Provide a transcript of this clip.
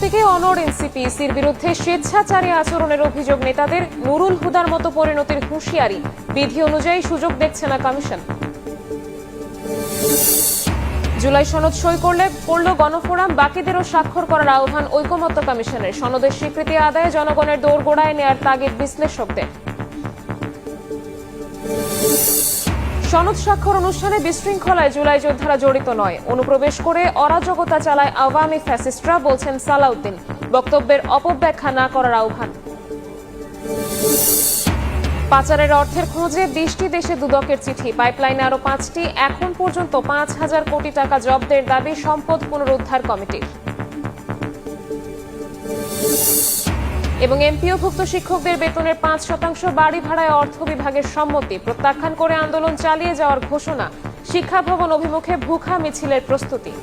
প্রতীকে অনড় এনসিপি, ইসির বিরুদ্ধে স্বেচ্ছাচারী আচরণের অভিযোগ নেতাদের, নুরুল হুদার মতো পরিণতির হুঁশিয়ারি, বিধি অনুযায়ী সুযোগ দেখছে না কমিশন। জুলাই সনদ সই করলে পড়ল গণফোরাম, বাকিদেরও স্বাক্ষর করার আহ্বান ঐকমত্য কমিশনের। সনদের স্বীকৃতি আদায়ে জনগণের দোরগোড়ায় নেয়ার তাগিদ বিশ্লেষকদের। সনদ স্বাক্ষর অনুষ্ঠানে বিশৃঙ্খলায় জুলাই যোদ্ধারা জড়িত নয়, অনুপ্রবেশ করে অরাজকতা চালায় আওয়ামী ফ্যাসিস্টরা, বলছেন সালাউদ্দিন। বক্তব্যের অপব্যাখ্যা না করার আহ্বান। পাচারের অর্থের খোঁজে 20টি দেশে দুদকের চিঠি, পাইপলাইনে আরো 5টি। এখন পর্যন্ত 5,000 কোটি টাকা জব্দের দাবি সম্পদ পুনরুদ্ধার কমিটির। এবং এমপিওভুক্ত শিক্ষকদের বেতনের 5% বাড়ি ভাড়ায় অর্থ বিভাগের সম্মতি, প্রত্যাখ্যান করে আন্দোলন চালিয়ে যাওয়ার ঘোষণা। শিক্ষা ভবন অভিমুখে ভুখা মিছিলের প্রস্তুতি।